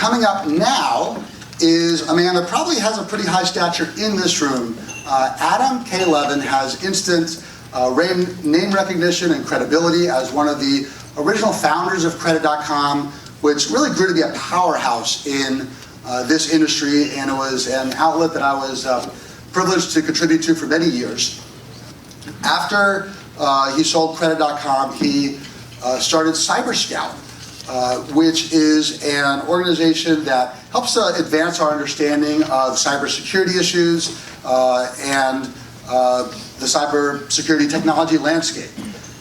coming up now is a man that probably has a pretty high stature in this room. Adam K. Levin has instant name recognition and credibility as one of the original founders of Credit.com, which really grew to be a powerhouse in this industry, and it was an outlet that I was privileged to contribute to for many years. After he sold Credit.com, he started CyberScout, which is an organization that helps advance our understanding of cybersecurity issues and the cybersecurity technology landscape.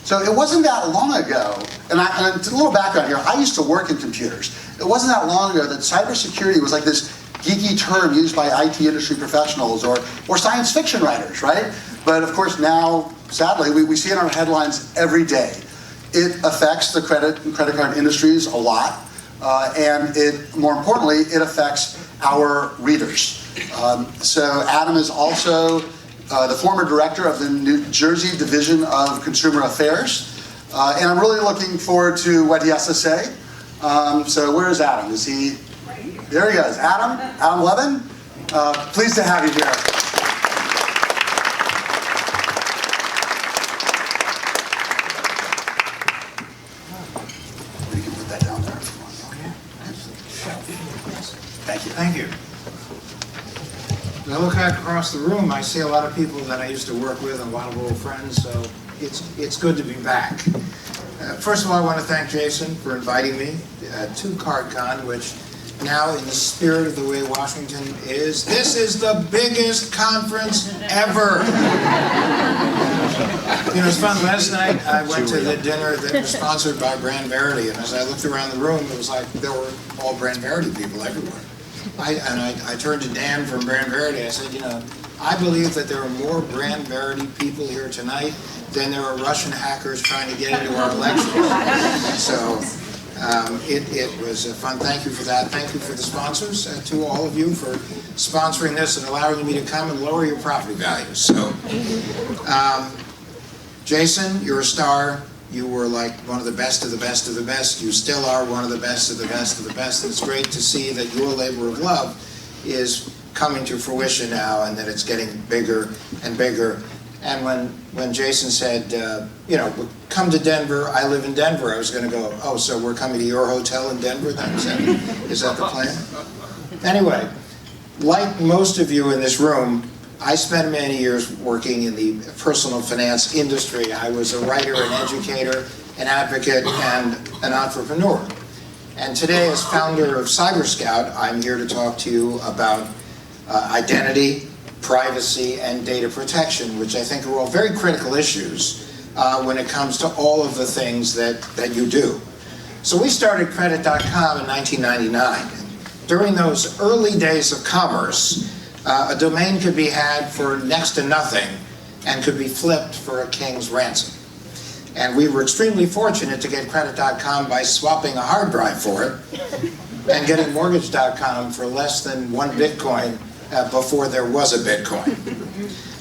So it wasn't that long ago, and a little background here, I used to work in computers. It wasn't that long ago that cybersecurity was like this geeky term used by IT industry professionals or science fiction writers, right? But of course now, sadly, we see in our headlines every day. It affects the credit and credit card industries a lot, and more importantly, it affects our readers. So Adam is also the former director of the New Jersey Division of Consumer Affairs, and I'm really looking forward to what he has to say. So where is Adam? Is he? There he is. Adam Levin. Pleased to have you here. You can put that down there if you want. Thank you. Thank you. As I look out across the room, I see a lot of people that I used to work with and a lot of old friends, so it's good to be back. First of all, I want to thank Jason for inviting me to CardCon, which now, in the spirit of the way Washington is, this is the biggest conference ever. You know, it's fun. Last night, I went to the dinner that was sponsored by Brand Verity, and as I looked around the room, it was like there were all Brand Verity people everywhere. I turned to Dan from Brand Verity. I said, you know, I believe that there are more Brand Verity people here tonight than there are Russian hackers trying to get into our election. So it was fun. Thank you for that. Thank you for the sponsors, to all of you for sponsoring this and allowing me to come and lower your property values. So, Jason, you're a star. You were like one of the best of the best of the best. You still are one of the best of the best of the best. It's great to see that your labor of love is coming to fruition now and that it's getting bigger and bigger. And when Jason said, you know, come to Denver, I live in Denver, I was going to go, oh, so we're coming to your hotel in Denver then? Is that the plan? Anyway, like most of you in this room, I spent many years working in the personal finance industry. I was a writer, an educator, an advocate, and an entrepreneur. And today, as founder of CyberScout, I'm here to talk to you about identity, privacy, and data protection, which I think are all very critical issues when it comes to all of the things that you do. So we started Credit.com in 1999. During those early days of commerce, a domain could be had for next to nothing and could be flipped for a king's ransom. And we were extremely fortunate to get Credit.com by swapping a hard drive for it and getting Mortgage.com for less than 1 Bitcoin before there was a Bitcoin.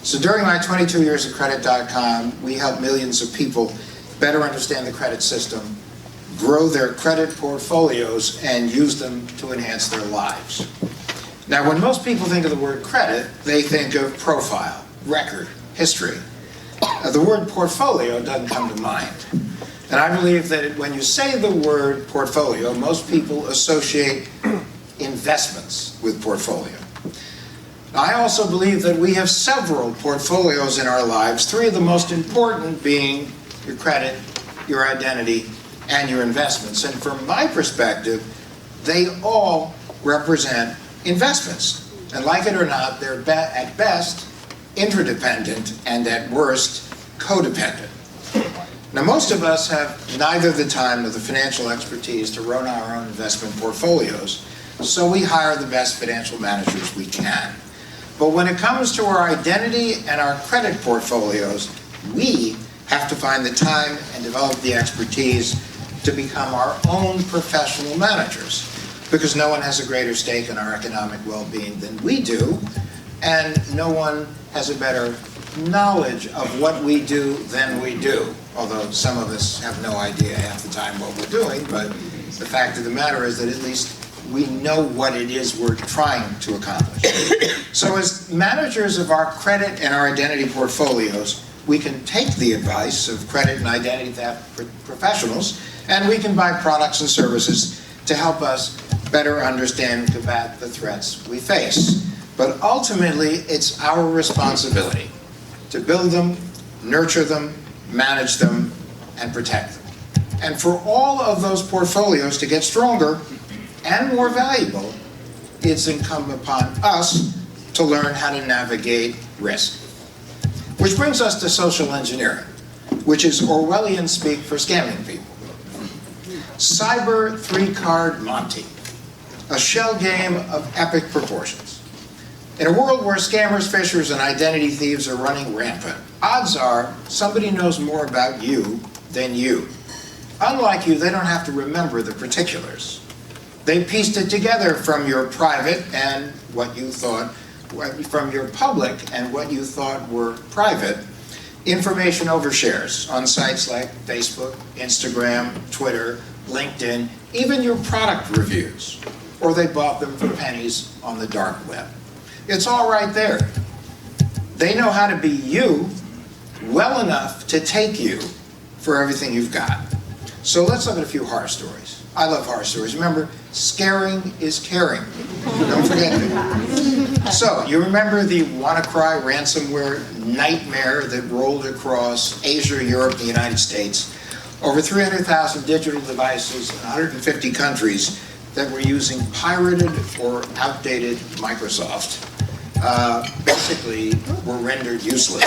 So during my 22 years at Credit.com, we helped millions of people better understand the credit system, grow their credit portfolios, and use them to enhance their lives. Now, when most people think of the word credit, they think of profile, record, history. The word portfolio doesn't come to mind. And I believe that when you say the word portfolio, most people associate investments with portfolio. I also believe that we have several portfolios in our lives, 3 of the most important being your credit, your identity, and your investments. And from my perspective, they all represent investments. And like it or not, they're at best interdependent and at worst codependent. Now, most of us have neither the time nor the financial expertise to run our own investment portfolios, so we hire the best financial managers we can. But when it comes to our identity and our credit portfolios, we have to find the time and develop the expertise to become our own professional managers, because no one has a greater stake in our economic well-being than we do, and no one has a better knowledge of what we do than we do, although some of us have no idea half the time what we're doing. But the fact of the matter is that at least we know what it is we're trying to accomplish. So as managers of our credit and our identity portfolios, we can take the advice of credit and identity theft professionals, and we can buy products and services to help us better understand and combat the threats we face. But ultimately, it's our responsibility to build them, nurture them, manage them, and protect them. And for all of those portfolios to get stronger and more valuable, it's incumbent upon us to learn how to navigate risk. Which brings us to social engineering, which is Orwellian speak for scamming people. Cyber three-card Monty, a shell game of epic proportions. In a world where scammers, phishers, and identity thieves are running rampant, odds are somebody knows more about you than you. Unlike you, they don't have to remember the particulars. They pieced it together from your private and what you thought, from your public and what you thought were private, information overshares on sites like Facebook, Instagram, Twitter, LinkedIn, even your product reviews, or they bought them for pennies on the dark web. It's all right there. They know how to be you well enough to take you for everything you've got. So let's look at a few horror stories. I love horror stories. Remember, scaring is caring. Don't forget that. So, you remember the WannaCry ransomware nightmare that rolled across Asia, Europe, and the United States? Over 300,000 digital devices in 150 countries that were using pirated or outdated Microsoft basically were rendered useless.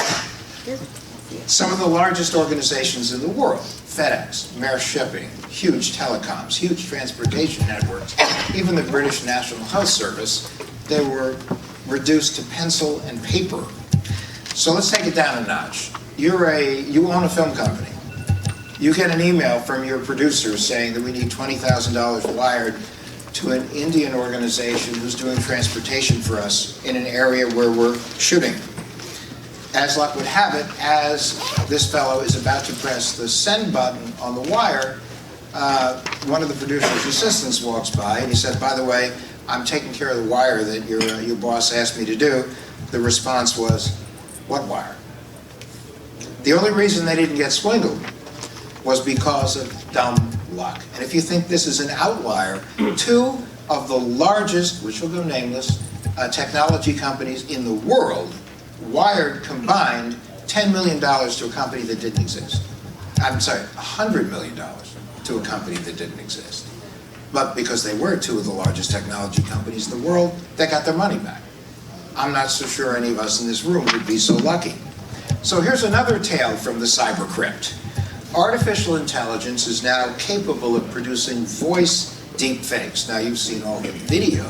Some of the largest organizations in the world, FedEx, Maersk Shipping, huge telecoms, huge transportation networks, even the British National Health Service, they were reduced to pencil and paper. So let's take it down a notch. You own a film company. You get an email from your producer saying that we need $20,000 wired to an Indian organization who's doing transportation for us in an area where we're shooting. As luck would have it, as this fellow is about to press the send button on the wire, one of the producer's assistants walks by and he said, "By the way, I'm taking care of the wire that your boss asked me to do." The response was, "What wire?" The only reason they didn't get swindled was because of dumb luck. And if you think this is an outlier, two of the largest, which will go nameless, technology companies in the world wired combined $10 million to a company that didn't exist. I'm sorry, $100 million to a company that didn't exist. But because they were two of the largest technology companies in the world, they got their money back. I'm not so sure any of us in this room would be so lucky. So here's another tale from the cyber crypt. Artificial intelligence is now capable of producing voice deepfakes. Now you've seen all the video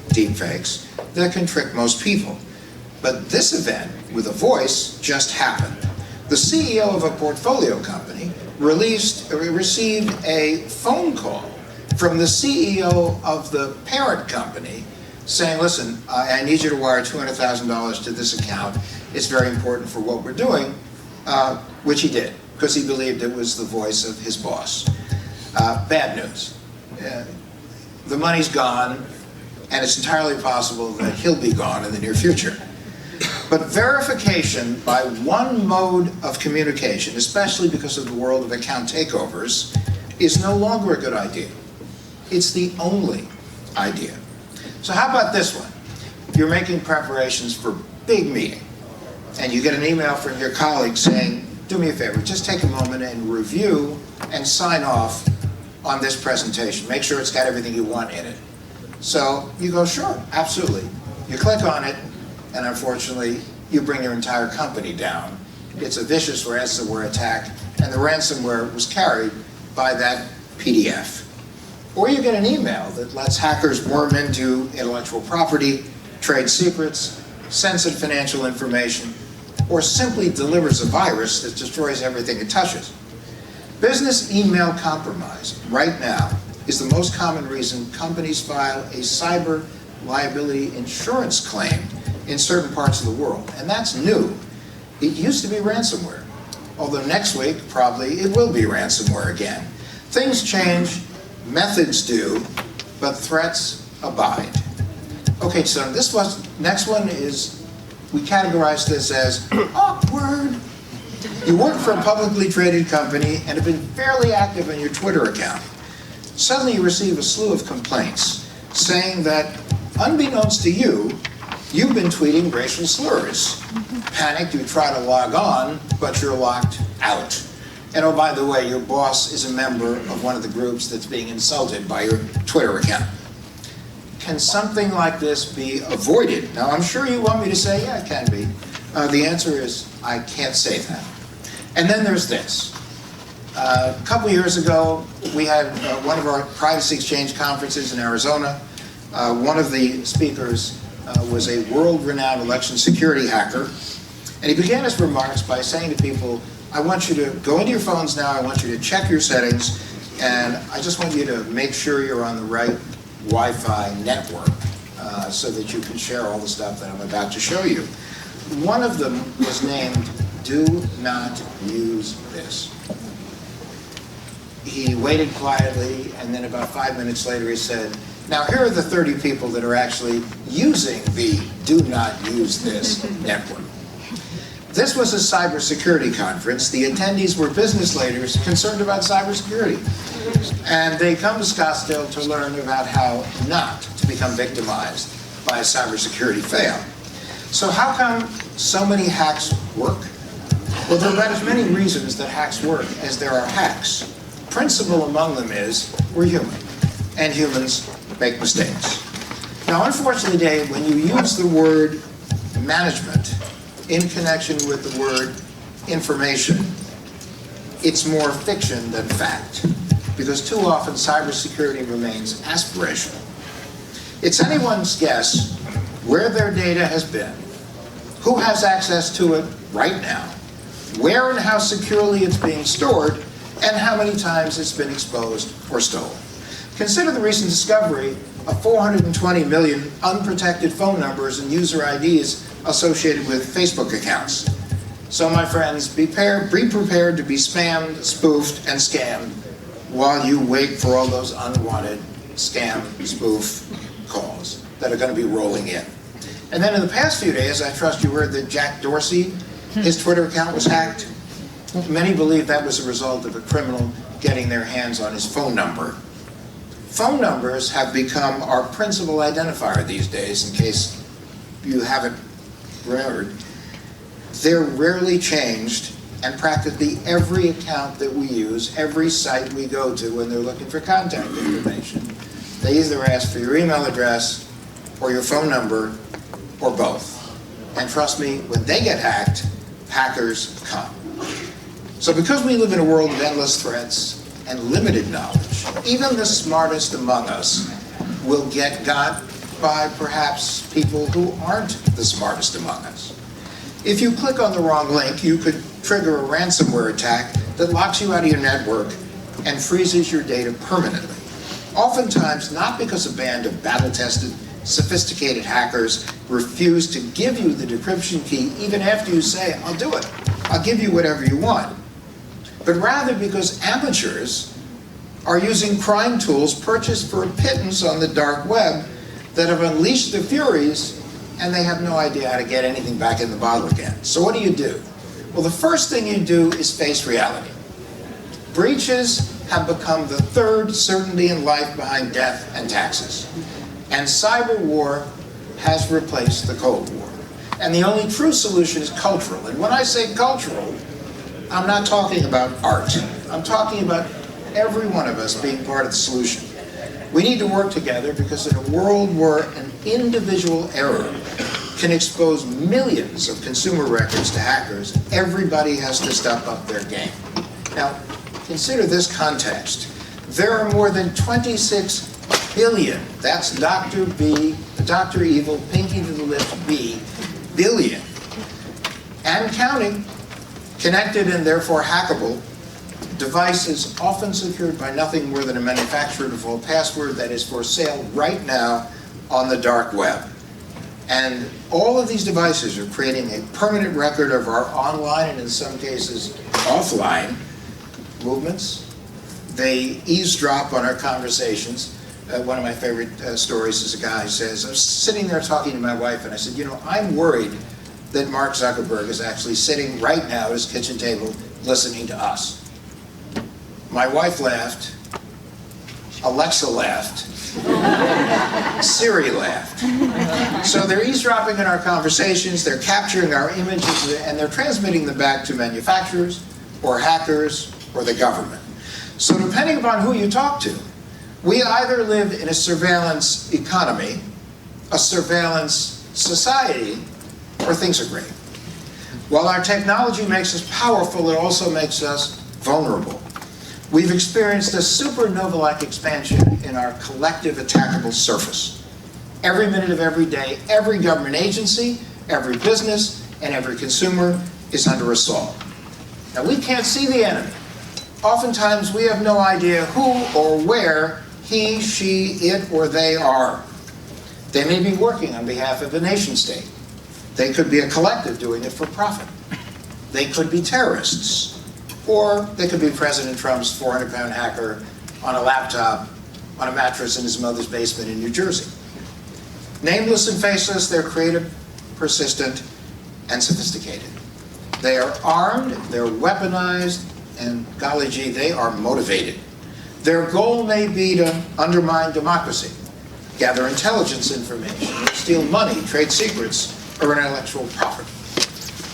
deepfakes that can trick most people. But this event with a voice just happened. The CEO of a portfolio company received a phone call from the CEO of the parent company saying, "Listen, I need you to wire $200,000 to this account. It's very important for what we're doing," which he did, because he believed it was the voice of his boss. Bad news. The money's gone, and it's entirely possible that he'll be gone in the near future. But verification by one mode of communication, especially because of the world of account takeovers, is no longer a good idea. It's the only idea. So how about this one? You're making preparations for a big meeting, and you get an email from your colleague saying, "Do me a favor, just take a moment and review and sign off on this presentation. Make sure it's got everything you want in it." So you go, "Sure, absolutely." You click on it, and unfortunately, you bring your entire company down. It's a vicious ransomware attack, and the ransomware was carried by that PDF. Or you get an email that lets hackers worm into intellectual property, trade secrets, sensitive financial information, or simply delivers a virus that destroys everything it touches. Business email compromise, right now, is the most common reason companies file a cyber liability insurance claim in certain parts of the world, and that's new. It used to be ransomware, although next week probably it will be ransomware again. Things change, methods do, but threats abide. Okay, so next one is, we categorize this as awkward. You work for a publicly traded company and have been fairly active on your Twitter account. Suddenly you receive a slew of complaints saying that, unbeknownst to you, you've been tweeting racial slurs. Panicked, you try to log on, but you're locked out. And oh, by the way, your boss is a member of one of the groups that's being insulted by your Twitter account. Can something like this be avoided? Now, I'm sure you want me to say, yeah, it can be. The answer is, I can't say that. And then there's this. A couple years ago, we had one of our privacy exchange conferences in Arizona. One of the speakers was a world-renowned election security hacker. And he began his remarks by saying to people, I want you to go into your phones now, I want you to check your settings, and I just want you to make sure you're on the right Wi-Fi network so that you can share all the stuff that I'm about to show you. One of them was named, Do Not Use This. He waited quietly, and then about 5 minutes later he said, now here are the 30 people that are actually using the Do Not Use This network. This was a cybersecurity conference. The attendees were business leaders concerned about cybersecurity. And they come to Scottsdale to learn about how not to become victimized by a cybersecurity fail. So how come so many hacks work? Well, there are about as many reasons that hacks work as there are hacks. Principle among them is we're human, and humans make mistakes. Now, unfortunately, Dave, when you use the word management in connection with the word information, it's more fiction than fact, because too often cybersecurity remains aspirational. It's anyone's guess where their data has been, who has access to it right now, where and how securely it's being stored, and how many times it's been exposed or stolen. Consider the recent discovery of 420 million unprotected phone numbers and user IDs associated with Facebook accounts. So my friends, be prepared to be spammed, spoofed, and scammed while you wait for all those unwanted scam, spoof calls that are going to be rolling in. And then in the past few days, I trust you heard that Jack Dorsey, his Twitter account was hacked. Many believe that was a result of a criminal getting their hands on his phone number. Phone numbers have become our principal identifier these days, in case you haven't remembered. They're rarely changed, and practically every account that we use, every site we go to when they're looking for contact information, they either ask for your email address or your phone number or both. And trust me, when they get hacked, hackers come. So because we live in a world of endless threats and limited knowledge, even the smartest among us will get got by perhaps people who aren't the smartest among us. If you click on the wrong link, you could trigger a ransomware attack that locks you out of your network and freezes your data permanently. Oftentimes, not because a band of battle-tested, sophisticated hackers refuse to give you the decryption key even after you say, I'll do it, I'll give you whatever you want, but rather because amateurs are using crime tools purchased for a pittance on the dark web that have unleashed the furies, and they have no idea how to get anything back in the bottle again. So what do? Well, the first thing you do is face reality. Breaches have become the third certainty in life behind death and taxes. And cyber war has replaced the Cold War. And the only true solution is cultural. And when I say cultural, I'm not talking about art. I'm talking about every one of us being part of the solution. We need to work together because in a world where an individual error can expose millions of consumer records to hackers, everybody has to step up their game. Now, consider this context. There are more than 26 billion, that's Dr. B, Dr. Evil, pinky to the lips, B, billion, and counting, connected and therefore hackable, devices often secured by nothing more than a manufacturer default password that is for sale right now on the dark web. And all of these devices are creating a permanent record of our online and in some cases offline movements. They eavesdrop on our conversations. one of my favorite stories is a guy who says, I was sitting there talking to my wife, and I said, you know, I'm worried that Mark Zuckerberg is actually sitting right now at his kitchen table listening to us. My wife laughed, Alexa laughed, Siri laughed. So they're eavesdropping in our conversations, they're capturing our images, and they're transmitting them back to manufacturers, or hackers, or the government. So depending upon who you talk to, we either live in a surveillance economy, a surveillance society, or things are great. While our technology makes us powerful, it also makes us vulnerable. We've experienced a supernova-like expansion in our collective attackable surface. Every minute of every day, every government agency, every business, and every consumer is under assault. Now, we can't see the enemy. Oftentimes, we have no idea who or where he, she, it, or they are. They may be working on behalf of a nation state. They could be a collective doing it for profit. They could be terrorists. Or they could be President Trump's 400-pound hacker on a laptop on a mattress in his mother's basement in New Jersey. Nameless and faceless, they're creative, persistent, and sophisticated. They are armed, they're weaponized, and golly gee, they are motivated. Their goal may be to undermine democracy, gather intelligence information, steal money, trade secrets, or intellectual property.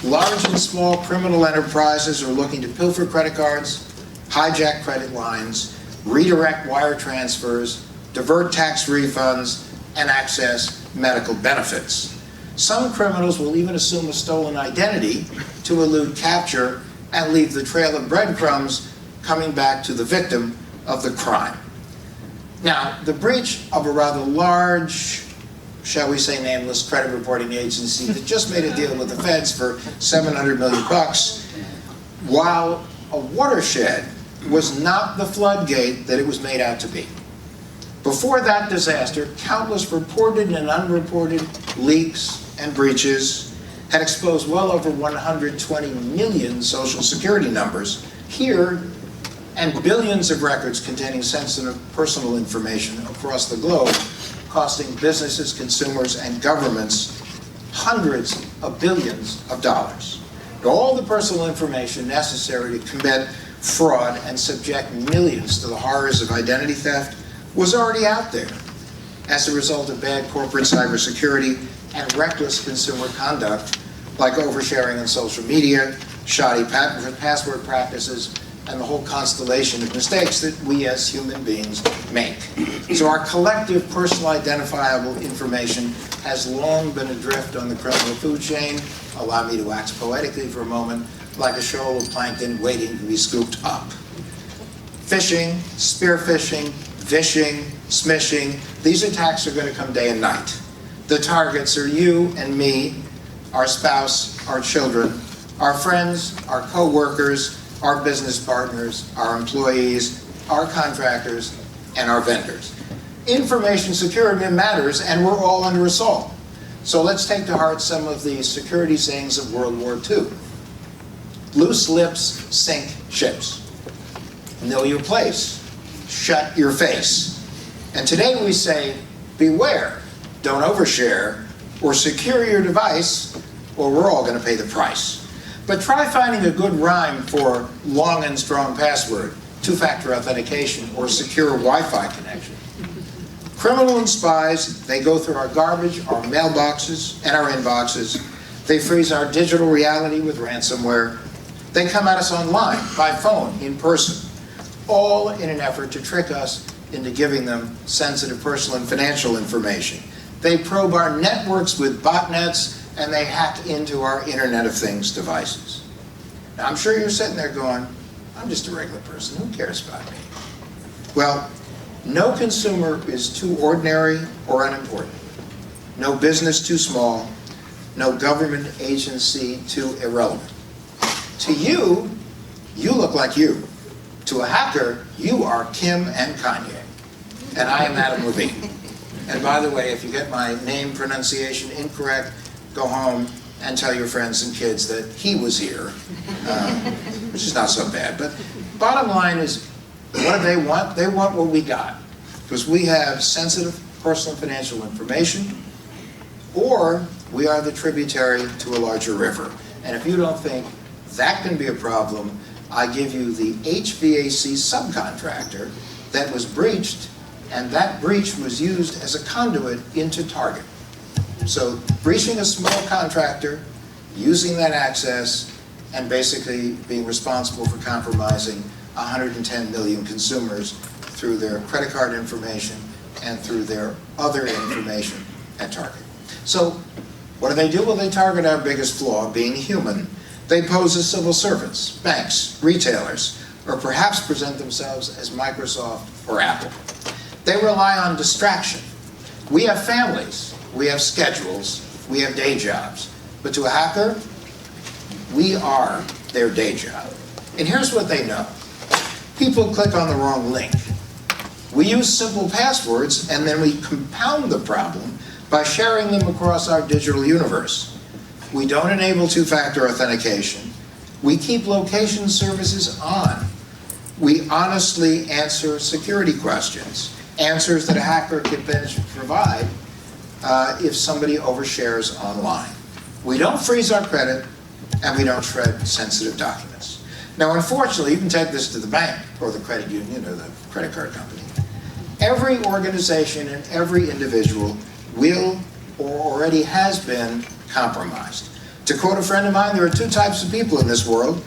Large and small criminal enterprises are looking to pilfer credit cards, hijack credit lines, redirect wire transfers, divert tax refunds, and access medical benefits. Some criminals will even assume a stolen identity to elude capture and leave the trail of breadcrumbs coming back to the victim of the crime. Now, the breach of a rather large, shall we say nameless, credit reporting agency that just made a deal with the feds for $700 million, while a watershed, was not the floodgate that it was made out to be. Before that disaster, countless reported and unreported leaks and breaches had exposed well over 120 million Social Security numbers here, and billions of records containing sensitive personal information across the globe, costing businesses, consumers, and governments hundreds of billions of dollars. All the personal information necessary to commit fraud and subject millions to the horrors of identity theft was already out there as a result of bad corporate cybersecurity and reckless consumer conduct like oversharing on social media, shoddy password practices, and the whole constellation of mistakes that we as human beings make. So our collective personal identifiable information has long been adrift on the criminal food chain, allow me to wax poetically for a moment, like a shoal of plankton waiting to be scooped up. Phishing, spear phishing, vishing, smishing, these attacks are going to come day and night. The targets are you and me, our spouse, our children, our friends, our co-workers, our business partners, our employees, our contractors, and our vendors. Information security matters, and we're all under assault. So let's take to heart some of the security sayings of World War II. Loose lips sink ships. Know your place. Shut your face. And today we say, beware, don't overshare, or secure your device, or we're all going to pay the price. But try finding a good rhyme for long and strong password, two-factor authentication, or secure Wi-Fi connection. Criminal and spies, they go through our garbage, our mailboxes, and our inboxes. They freeze our digital reality with ransomware. They come at us online, by phone, in person, all in an effort to trick us into giving them sensitive personal and financial information. They probe our networks with botnets, and they hack into our Internet of Things devices. Now, I'm sure you're sitting there going, I'm just a regular person, who cares about me? Well, no consumer is too ordinary or unimportant. No business too small. No government agency too irrelevant. To you, you look like you. To a hacker, you are Kim and Kanye. And I am Adam Levine. And by the way, if you get my name pronunciation incorrect, go home and tell your friends and kids that he was here, which is not so bad. But bottom line is, what do they want? They want what we got. because we have sensitive personal and financial information, or we are the tributary to a larger river. And if you don't think that can be a problem, I give you the HVAC subcontractor that was breached, and that breach was used as a conduit into Target. So breaching a small contractor, using that access, and basically being responsible for compromising 110 million consumers through their credit card information and through their other information at Target. So what do? Well, they target our biggest flaw, being human. They pose as civil servants, banks, retailers, or perhaps present themselves as Microsoft or Apple. They rely on distraction. We have families, we have schedules, we have day jobs. But to a hacker, we are their day job. And here's what they know. People click on the wrong link. We use simple passwords, and then we compound the problem by sharing them across our digital universe. We don't enable two-factor authentication. We keep location services on. We honestly answer security questions, answers that a hacker could then provide if somebody overshares online. We don't freeze our credit, and we don't shred sensitive documents. Now, unfortunately, you can take this to the bank or the credit union or the credit card company. Every organization and every individual will or already has been compromised. To quote a friend of mine, there are two types of people in this world: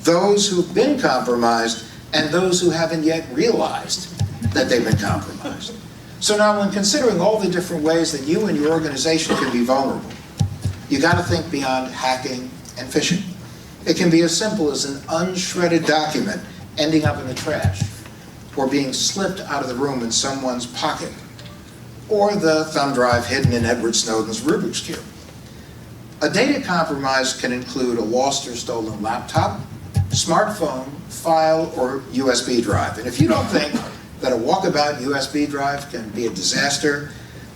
those who've been compromised and those who haven't yet realized that they've been compromised. So now, when considering all the different ways that you and your organization can be vulnerable, you got to think beyond hacking and phishing. It can be as simple as an unshredded document ending up in the trash, or being slipped out of the room in someone's pocket, or the thumb drive hidden in Edward Snowden's Rubik's Cube. A data compromise can include a lost or stolen laptop, smartphone, file, or USB drive. And if you don't think that a walkabout USB drive can be a disaster,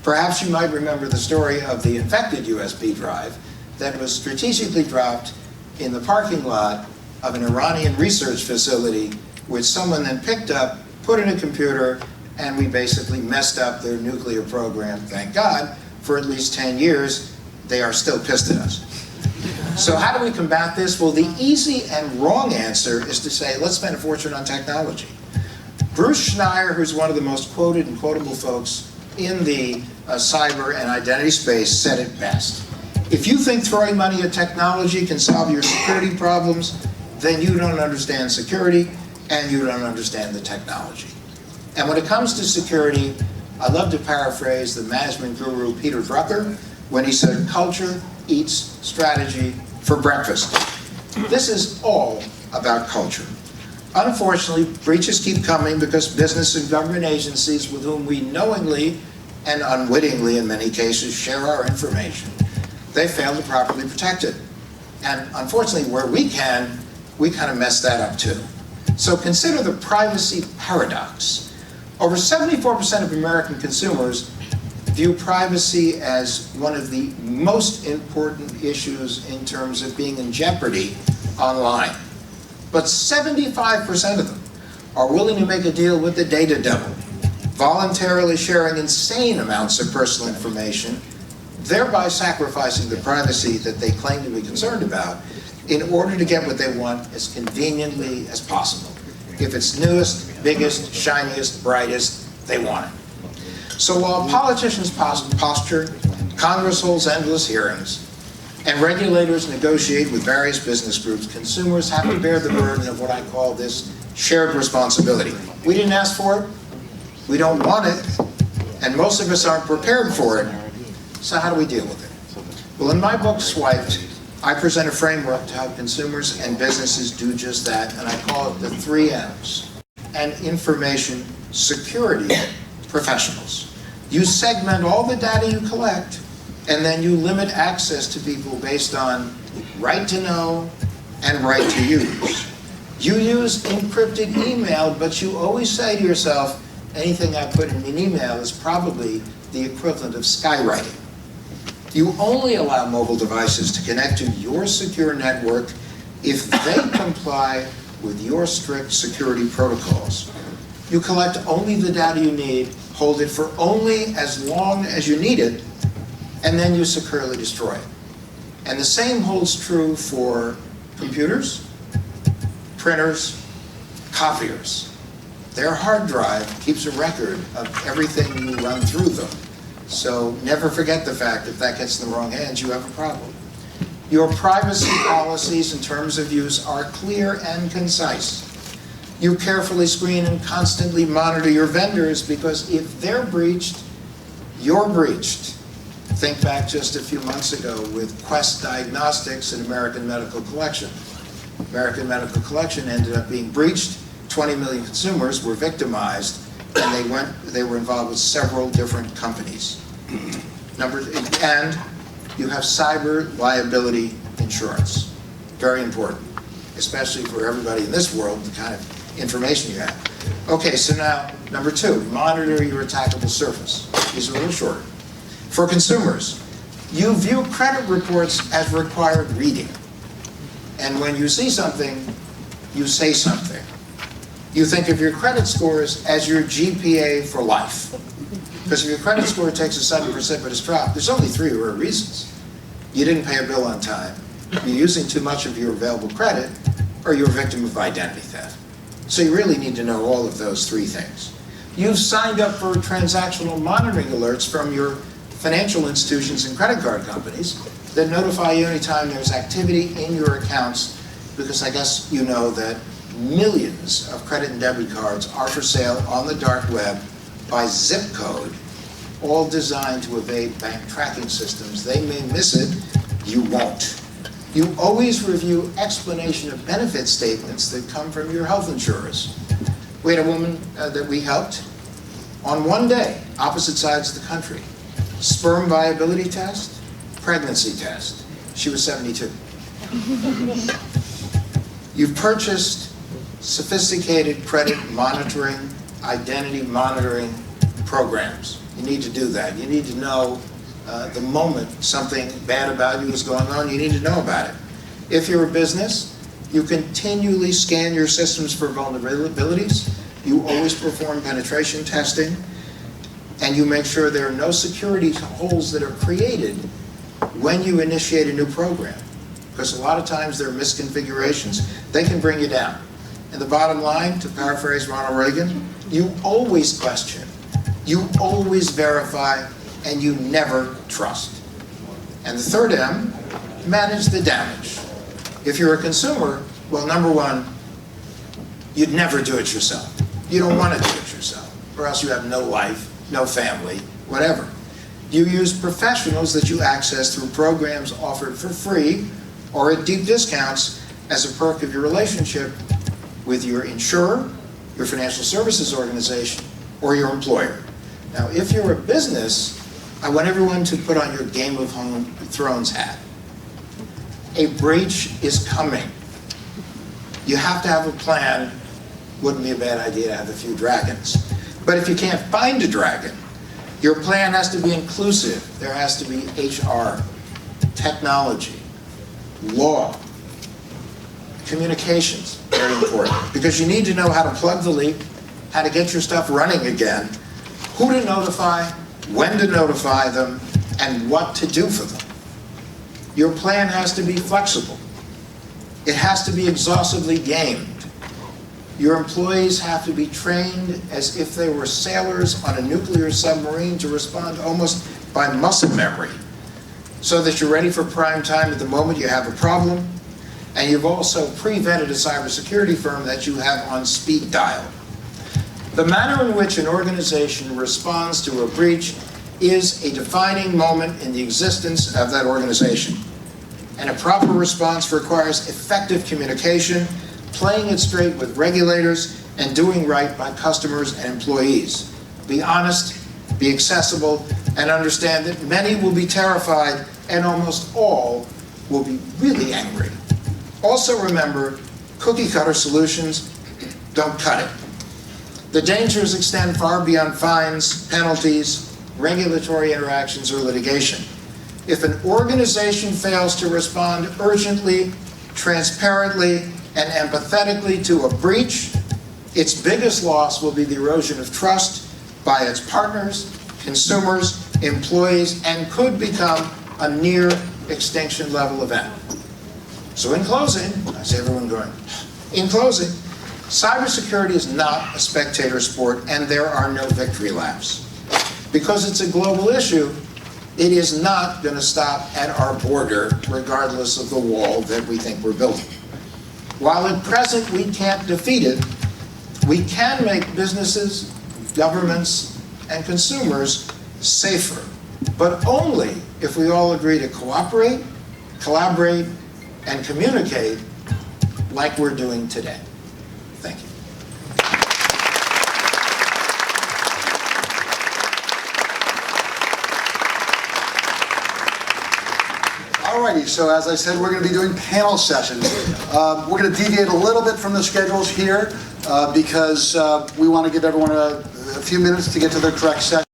perhaps you might remember the story of the infected USB drive that was strategically dropped in the parking lot of an Iranian research facility, which someone then picked up, put in a computer, and we basically messed up their nuclear program. Thank God, for at least 10 years, they are still pissed at us. So how do we combat this? Well, the easy and wrong answer is to say, let's spend a fortune on technology. Bruce Schneier, who's one of the most quoted and quotable folks in the cyber and identity space, said it best. If you think throwing money at technology can solve your security problems, then you don't understand security and you don't understand the technology. And when it comes to security, I love to paraphrase the management guru Peter Drucker when he said, culture eats strategy for breakfast. This is all about culture. Unfortunately, breaches keep coming because business and government agencies with whom we knowingly and unwittingly, in many cases, share our information, they fail to properly protect it. And unfortunately, where we can, we kind of mess that up too. So consider the privacy paradox. Over 74% of American consumers view privacy as one of the most important issues in terms of being in jeopardy online. But 75% of them are willing to make a deal with the data devil, voluntarily sharing insane amounts of personal information, thereby sacrificing the privacy that they claim to be concerned about in order to get what they want as conveniently as possible. If it's newest, biggest, shiniest, brightest, they want it. So while politicians posture, Congress holds endless hearings, and regulators negotiate with various business groups, consumers have to bear the burden of what I call this shared responsibility. We didn't ask for it, we don't want it, and most of us aren't prepared for it. So how do we deal with it? Well, in my book, Swiped, I present a framework to help consumers and businesses do just that, and I call it the 3 M's, and information security professionals. You segment all the data you collect, and then you limit access to people based on right to know and right to use. You use encrypted email, but you always say to yourself, anything I put in an email is probably the equivalent of skywriting. You only allow mobile devices to connect to your secure network if they comply with your strict security protocols. You collect only the data you need, hold it for only as long as you need it, and then you securely destroy it. And the same holds true for computers, printers, copiers. Their hard drive keeps a record of everything you run through them. So never forget the fact if that gets in the wrong hands, you have a problem. Your privacy policies and terms of use are clear and concise. You carefully screen and constantly monitor your vendors because if they're breached, you're breached. Think back just a few months ago with Quest Diagnostics and American Medical Collection. American Medical Collection ended up being breached. 20 million consumers were victimized, and they were involved with several different companies. And you have cyber liability insurance. Very important, especially for everybody in this world, the kind of information you have. Okay, so now, number 2, monitor your attackable surface. These are a little shorter. For consumers, you view credit reports as required reading. And when you see something, you say something. You think of your credit scores as your GPA for life. Because if your credit score takes a sudden precipitous drop, there's only 3 rare reasons. You didn't pay a bill on time, you're using too much of your available credit, or you're a victim of identity theft. So you really need to know all of those 3 things. You've signed up for transactional monitoring alerts from your financial institutions and credit card companies that notify you anytime there's activity in your accounts, because I guess you know that millions of credit and debit cards are for sale on the dark web by zip code, all designed to evade bank tracking systems. They may miss it, you won't. You always review explanation of benefit statements that come from your health insurers. We had a woman that we helped on one day, opposite sides of the country. Sperm viability test, pregnancy test. She was 72. You've purchased sophisticated credit monitoring, identity monitoring programs. You need to do that. You need to know the moment something bad about you is going on, you need to know about it. If you're a business, you continually scan your systems for vulnerabilities. You always perform penetration testing, and you make sure there are no security holes that are created when you initiate a new program. Because a lot of times there are misconfigurations. They can bring you down. And the bottom line, to paraphrase Ronald Reagan, you always question, you always verify, and you never trust. And the third M, manage the damage. If you're a consumer, well, number 1, you'd never do it yourself. You don't want to do it yourself, or else you have no life, no family, whatever. You use professionals that you access through programs offered for free or at deep discounts as a perk of your relationship with your insurer, your financial services organization, or your employer. Now, if you're a business, I want everyone to put on your Game of Thrones hat. A breach is coming. You have to have a plan. Wouldn't be a bad idea to have a few dragons. But if you can't find a dragon, your plan has to be inclusive. There has to be HR, technology, law, communications, very important. Because you need to know how to plug the leak, how to get your stuff running again, who to notify, when to notify them, and what to do for them. Your plan has to be flexible. It has to be exhaustively gamed. Your employees have to be trained as if they were sailors on a nuclear submarine to respond almost by muscle memory, so that you're ready for prime time at the moment you have a problem, and you've also pre-vetted a cybersecurity firm that you have on speed dial. The manner in which an organization responds to a breach is a defining moment in the existence of that organization. And a proper response requires effective communication, playing it straight with regulators, and doing right by customers and employees. Be honest, be accessible, and understand that many will be terrified and almost all will be really angry. Also remember, cookie-cutter solutions don't cut it. The dangers extend far beyond fines, penalties, regulatory interactions, or litigation. If an organization fails to respond urgently, transparently, and empathetically to a breach, Its biggest loss will be the erosion of trust by its partners, consumers, employees, and could become a near extinction level event. So in closing, I see everyone going, in closing, cybersecurity is not a spectator sport and there are no victory laps. Because it's a global issue, it is not going to stop at our border regardless of the wall that we think we're building. While at present we can't defeat it, we can make businesses, governments, and consumers safer, but only if we all agree to cooperate, collaborate, and communicate like we're doing today. Thank you. Alrighty, so as I said, we're going to be doing panel sessions. We're going to deviate a little bit from the schedules here because we want to give everyone a few minutes to get to their correct session.